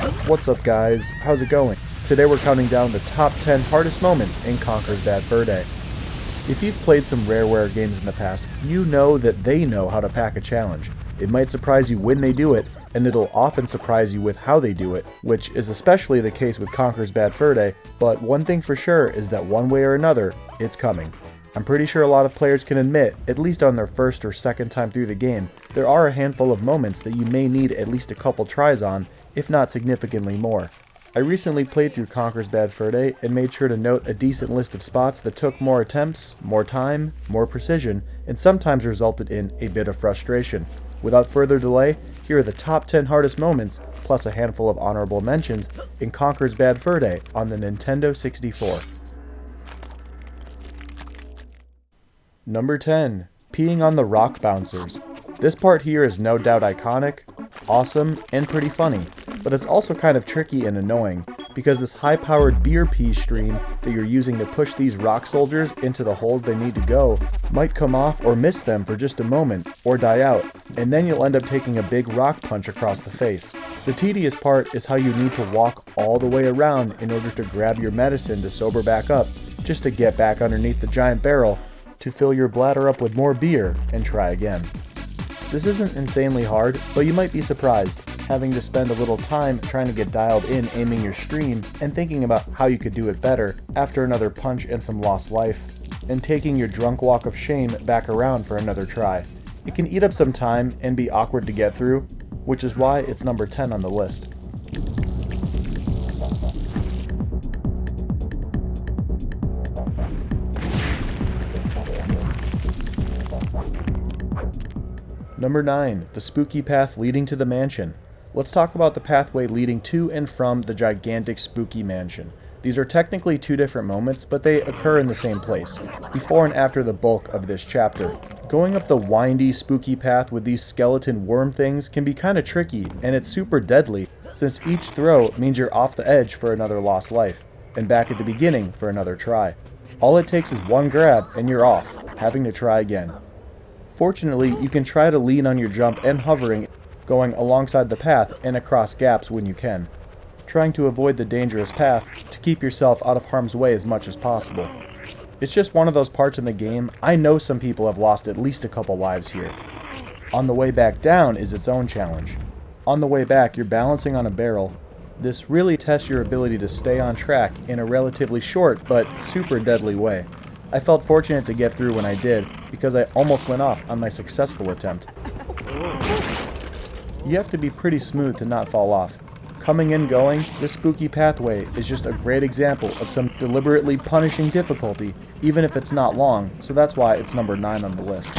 What's up guys, how's it going? Today we're counting down the top 10 hardest moments in Conker's Bad Fur Day. If you've played some Rareware games in the past, you know that they know how to pack a challenge. It might surprise you when they do it, and it'll often surprise you with how they do it, which is especially the case with Conker's Bad Fur Day, but one thing for sure is that one way or another, it's coming. I'm pretty sure a lot of players can admit, at least on their first or second time through the game, there are a handful of moments that you may need at least a couple tries on, if not significantly more. I recently played through Conker's Bad Fur Day and made sure to note a decent list of spots that took more attempts, more time, more precision, and sometimes resulted in a bit of frustration. Without further delay, here are the top 10 hardest moments, plus a handful of honorable mentions, in Conker's Bad Fur Day on the Nintendo 64. Number 10. Peeing on the rock bouncers. This part here is no doubt iconic, awesome, and pretty funny, but it's also kind of tricky and annoying, because this high-powered beer pee stream that you're using to push these rock soldiers into the holes they need to go might come off or miss them for just a moment, or die out, and then you'll end up taking a big rock punch across the face. The tedious part is how you need to walk all the way around in order to grab your medicine to sober back up, just to get back underneath the giant barrel, to fill your bladder up with more beer, and try again. This isn't insanely hard, but you might be surprised, having to spend a little time trying to get dialed in aiming your stream and thinking about how you could do it better after another punch and some lost life, and taking your drunk walk of shame back around for another try. It can eat up some time and be awkward to get through, which is why it's number 10 on the list. Number 9. The spooky path leading to the mansion. Let's talk about the pathway leading to and from the gigantic spooky mansion. These are technically two different moments, but they occur in the same place, before and after the bulk of this chapter. Going up the windy, spooky path with these skeleton worm things can be kinda tricky, and it's super deadly, since each throw means you're off the edge for another lost life, and back at the beginning for another try. All it takes is one grab and you're off, having to try again. Fortunately, you can try to lean on your jump and hovering, going alongside the path and across gaps when you can, trying to avoid the dangerous path to keep yourself out of harm's way as much as possible. It's just one of those parts in the game. I know some people have lost at least a couple lives here. On the way back down is its own challenge. On the way back, you're balancing on a barrel. This really tests your ability to stay on track in a relatively short but super deadly way. I felt fortunate to get through when I did, because I almost went off on my successful attempt. You have to be pretty smooth to not fall off. Coming and going, this spooky pathway is just a great example of some deliberately punishing difficulty, even if it's not long, so that's why it's number 9 on the list.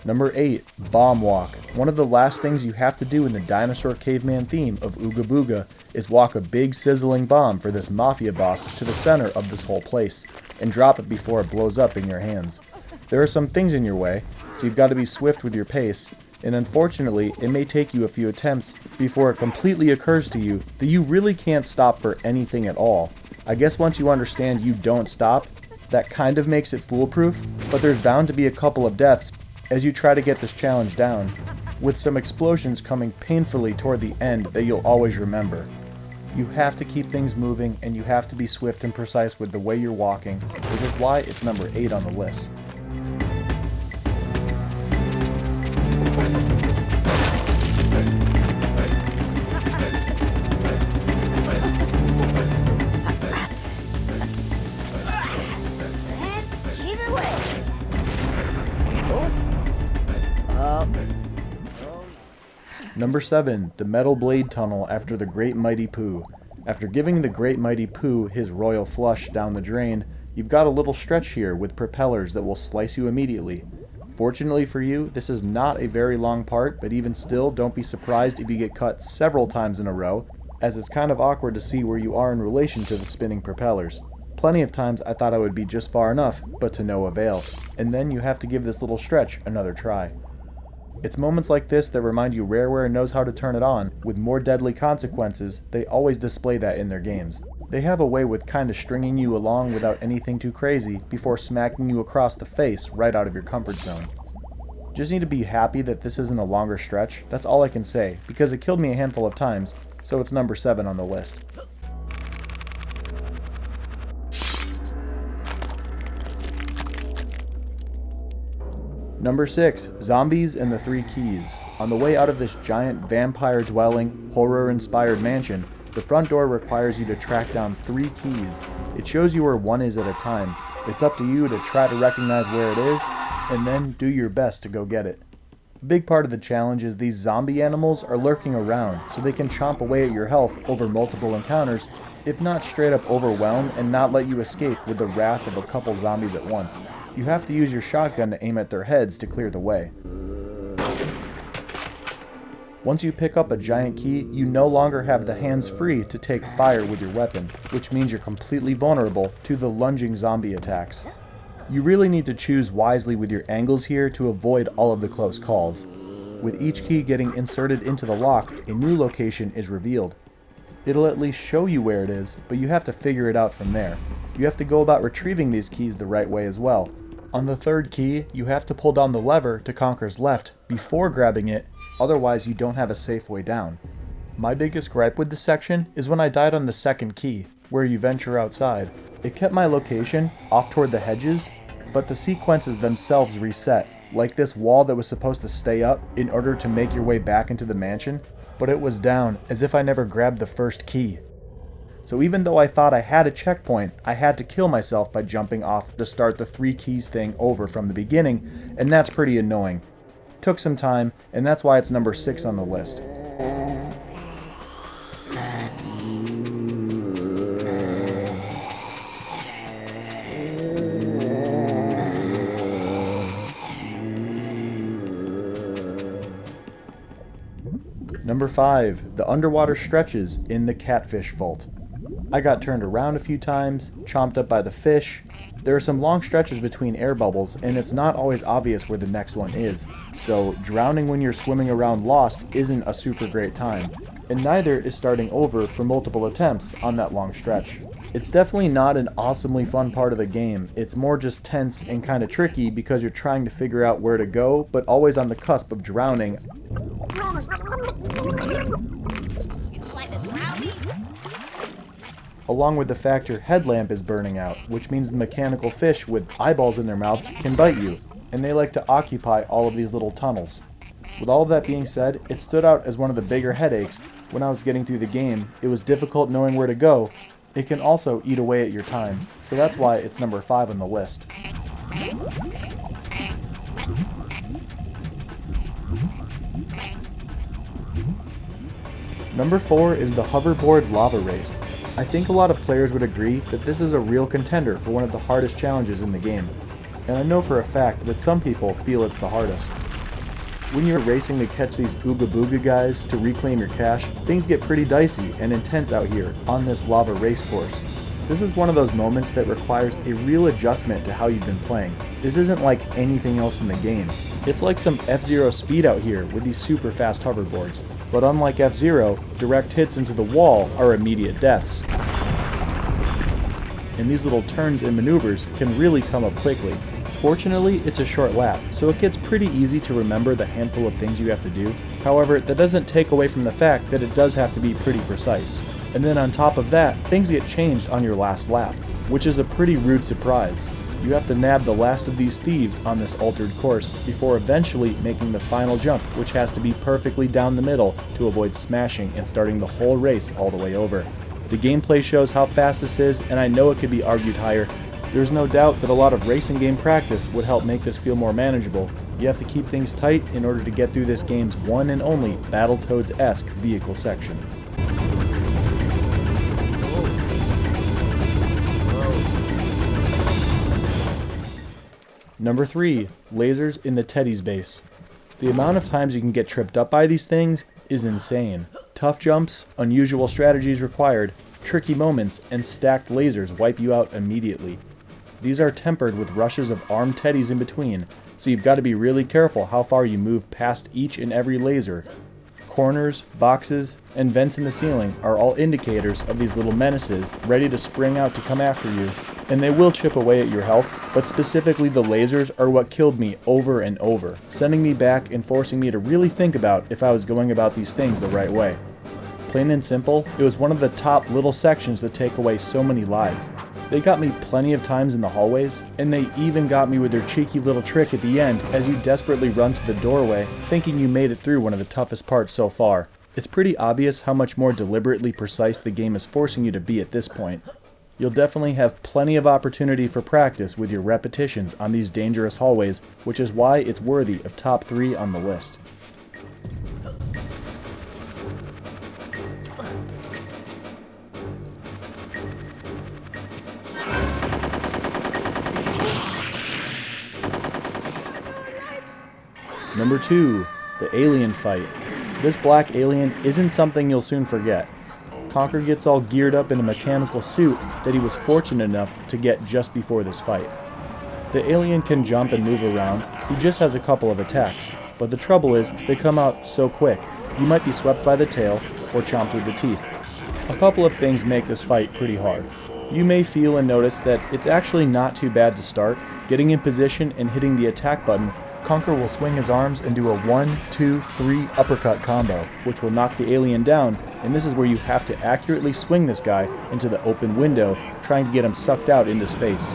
Number 8. Bomb Walk. One of the last things you have to do in the dinosaur caveman theme of Ooga Booga is walk a big sizzling bomb for this mafia boss to the center of this whole place, and drop it before it blows up in your hands. There are some things in your way, so you've got to be swift with your pace, and unfortunately it may take you a few attempts before it completely occurs to you that you really can't stop for anything at all. I guess once you understand you don't stop, that kind of makes it foolproof, but there's bound to be a couple of deaths as you try to get this challenge down, with some explosions coming painfully toward the end that you'll always remember. You have to keep things moving, and you have to be swift and precise with the way you're walking, which is why it's number 8 on the list. Number 7. The Metal Blade Tunnel after the Great Mighty Pooh. After giving the Great Mighty Pooh his royal flush down the drain, you've got a little stretch here with propellers that will slice you immediately. Fortunately for you, this is not a very long part, but even still, don't be surprised if you get cut several times in a row, as it's kind of awkward to see where you are in relation to the spinning propellers. Plenty of times I thought I would be just far enough, but to no avail, and then you have to give this little stretch another try. It's moments like this that remind you Rareware knows how to turn it on. With more deadly consequences, they always display that in their games. They have a way with kinda stringing you along without anything too crazy before smacking you across the face right out of your comfort zone. Just need to be happy that this isn't a longer stretch, that's all I can say, because it killed me a handful of times, so it's number 7 on the list. Number 6, Zombies and the Three Keys. On the way out of this giant vampire-dwelling, horror-inspired mansion, the front door requires you to track down 3 keys. It shows you where one is at a time. It's up to you to try to recognize where it is, and then do your best to go get it. A big part of the challenge is these zombie animals are lurking around, so they can chomp away at your health over multiple encounters, if not straight up overwhelm and not let you escape with the wrath of a couple zombies at once. You have to use your shotgun to aim at their heads to clear the way. Once you pick up a giant key, you no longer have the hands free to take fire with your weapon, which means you're completely vulnerable to the lunging zombie attacks. You really need to choose wisely with your angles here to avoid all of the close calls. With each key getting inserted into the lock, a new location is revealed. It'll at least show you where it is, but you have to figure it out from there. You have to go about retrieving these keys the right way as well. On the third key, you have to pull down the lever to Conker's left before grabbing it, otherwise you don't have a safe way down. My biggest gripe with this section is when I died on the second key, where you venture outside. It kept my location off toward the hedges, but the sequences themselves reset, like this wall that was supposed to stay up in order to make your way back into the mansion, but it was down as if I never grabbed the first key. So even though I thought I had a checkpoint, I had to kill myself by jumping off to start the 3 keys thing over from the beginning, and that's pretty annoying. Took some time, and that's why it's number 6 on the list. Number 5, the underwater stretches in the Catfish Vault. I got turned around a few times, chomped up by the fish. There are some long stretches between air bubbles, and it's not always obvious where the next one is, so drowning when you're swimming around lost isn't a super great time, and neither is starting over for multiple attempts on that long stretch. It's definitely not an awesomely fun part of the game, it's more just tense and kinda tricky because you're trying to figure out where to go, but always on the cusp of drowning. Along with the fact your headlamp is burning out, which means the mechanical fish with eyeballs in their mouths can bite you, and they like to occupy all of these little tunnels. With all of that being said, it stood out as one of the bigger headaches. When I was getting through the game, it was difficult knowing where to go. It can also eat away at your time, so that's why it's number 5 on the list. Number 4 is the hoverboard lava race. I think a lot of players would agree that this is a real contender for one of the hardest challenges in the game, and I know for a fact that some people feel it's the hardest. When you're racing to catch these ooga booga guys to reclaim your cash, things get pretty dicey and intense out here on this lava race course. This is one of those moments that requires a real adjustment to how you've been playing. This isn't like anything else in the game. It's like some F-Zero speed out here with these super fast hoverboards. But unlike F-Zero, direct hits into the wall are immediate deaths. And these little turns and maneuvers can really come up quickly. Fortunately, it's a short lap, so it gets pretty easy to remember the handful of things you have to do. However, that doesn't take away from the fact that it does have to be pretty precise. And then on top of that, things get changed on your last lap, which is a pretty rude surprise. You have to nab the last of these thieves on this altered course before eventually making the final jump, which has to be perfectly down the middle to avoid smashing and starting the whole race all the way over. The gameplay shows how fast this is, and I know it could be argued higher. There's no doubt that a lot of racing game practice would help make this feel more manageable. You have to keep things tight in order to get through this game's one and only Battletoads-esque vehicle section. Number 3, lasers in the Teddy's base. The amount of times you can get tripped up by these things is insane. Tough jumps, unusual strategies required, tricky moments, and stacked lasers wipe you out immediately. These are tempered with rushes of armed teddies in between, so you've got to be really careful how far you move past each and every laser. Corners, boxes, and vents in the ceiling are all indicators of these little menaces ready to spring out to come after you. and they will chip away at your health, but specifically the lasers are what killed me over and over, sending me back and forcing me to really think about if I was going about these things the right way. Plain and simple, it was one of the top little sections that take away so many lives. They got me plenty of times in the hallways, and they even got me with their cheeky little trick at the end as you desperately run to the doorway, thinking you made it through one of the toughest parts so far. It's pretty obvious how much more deliberately precise the game is forcing you to be at this point. You'll definitely have plenty of opportunity for practice with your repetitions on these dangerous hallways, which is why it's worthy of top 3 on the list. Number 2, the alien fight. This black alien isn't something you'll soon forget. Conker gets all geared up in a mechanical suit that he was fortunate enough to get just before this fight. The alien can jump and move around, he just has a couple of attacks, but the trouble is they come out so quick, you might be swept by the tail or chomped with the teeth. A couple of things make this fight pretty hard. You may feel and notice that it's actually not too bad to start. Getting in position and hitting the attack button, Conker will swing his arms and do a 1, 2, 3 uppercut combo, which will knock the alien down, and this is where you have to accurately swing this guy into the open window, trying to get him sucked out into space.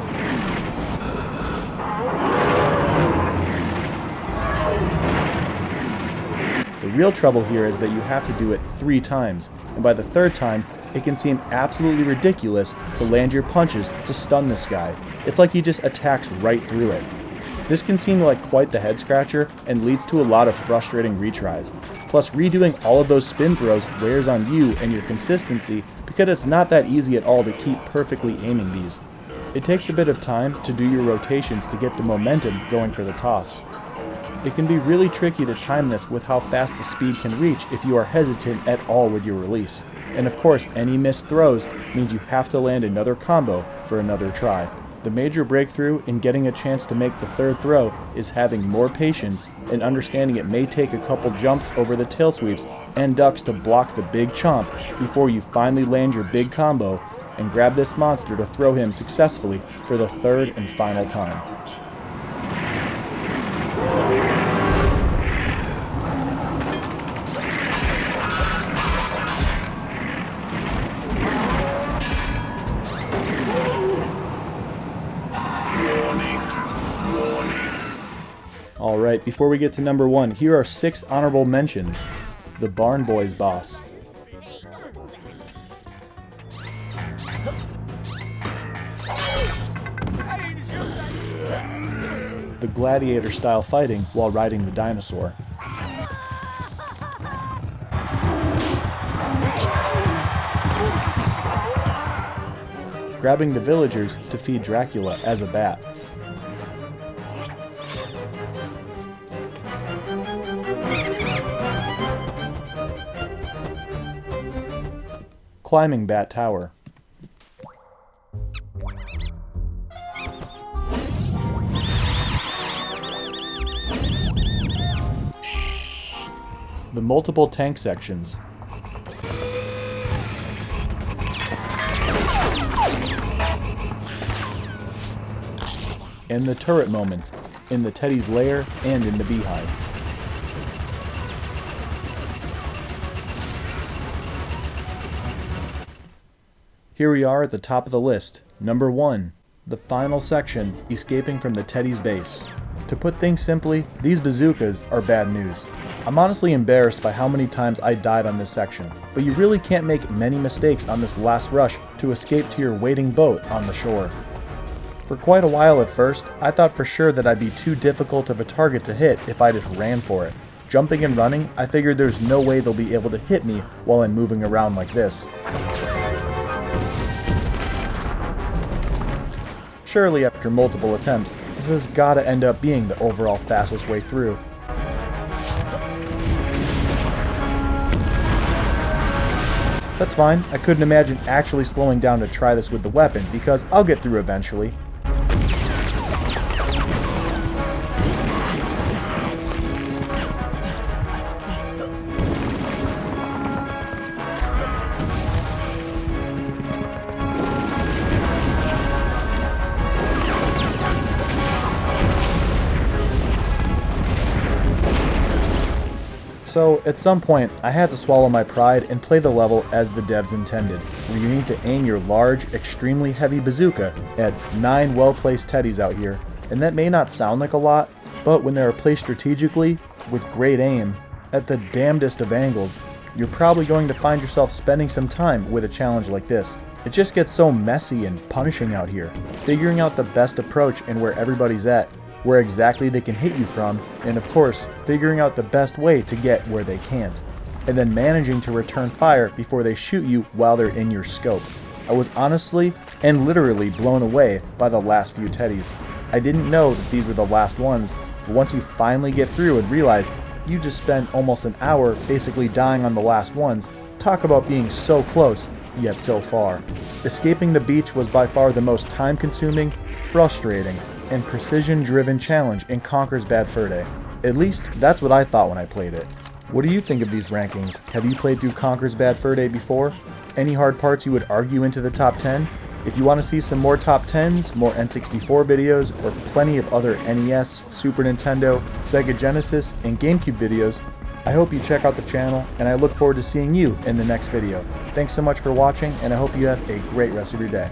The real trouble here is that you have to do it 3 times, and by the 3rd time, it can seem absolutely ridiculous to land your punches to stun this guy. It's like he just attacks right through it. This can seem like quite the head scratcher and leads to a lot of frustrating retries. Plus, redoing all of those spin throws wears on you and your consistency because it's not that easy at all to keep perfectly aiming these. It takes a bit of time to do your rotations to get the momentum going for the toss. It can be really tricky to time this with how fast the speed can reach if you are hesitant at all with your release. And of course, any missed throws means you have to land another combo for another try. The major breakthrough in getting a chance to make the 3rd throw is having more patience and understanding it may take a couple jumps over the tail sweeps and ducks to block the big chomp before you finally land your big combo and grab this monster to throw him successfully for the 3rd and final time. Alright, before we get to number 1, here are 6 honorable mentions. The Barn Boys boss. The gladiator style fighting while riding the dinosaur. Grabbing the villagers to feed Dracula as a bat. Climbing Bat Tower. The multiple tank sections. And the turret moments in the Teddy's lair and in the beehive. Here we are at the top of the list. Number 1, the final section, escaping from the Teddy's base. To put things simply, these bazookas are bad news. I'm honestly embarrassed by how many times I died on this section, but you really can't make many mistakes on this last rush to escape to your waiting boat on the shore. For quite a while at first, I thought for sure that I'd be too difficult of a target to hit if I just ran for it. Jumping and running, I figured there's no way they'll be able to hit me while I'm moving around like this. Surely after multiple attempts, this has gotta end up being the overall fastest way through. That's fine, I couldn't imagine actually slowing down to try this with the weapon, because I'll get through eventually. So, at some point, I had to swallow my pride and play the level as the devs intended, where you need to aim your large, extremely heavy bazooka at 9 well-placed teddies out here. And that may not sound like a lot, but when they are placed strategically, with great aim, at the damnedest of angles, you're probably going to find yourself spending some time with a challenge like this. It just gets so messy and punishing out here, figuring out the best approach and where everybody's at, where exactly they can hit you from, and of course, figuring out the best way to get where they can't, and then managing to return fire before they shoot you while they're in your scope. I was honestly and literally blown away by the last few teddies. I didn't know that these were the last ones, but once you finally get through and realize you just spent almost an hour basically dying on the last ones, talk about being so close, yet so far. Escaping the beach was by far the most time-consuming, frustrating, and precision-driven challenge in Conker's Bad Fur Day. At least, that's what I thought when I played it. What do you think of these rankings? Have you played through Conker's Bad Fur Day before? Any hard parts you would argue into the top 10? If you want to see some more top 10s, more N64 videos, or plenty of other NES, Super Nintendo, Sega Genesis, and GameCube videos, I hope you check out the channel, and I look forward to seeing you in the next video. Thanks so much for watching, and I hope you have a great rest of your day.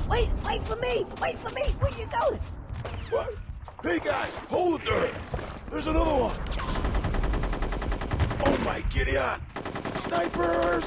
Wait for me! Wait for me! Where you going? What? Hey guys, hold it there! There's another one! Oh my, giddy on! Snipers!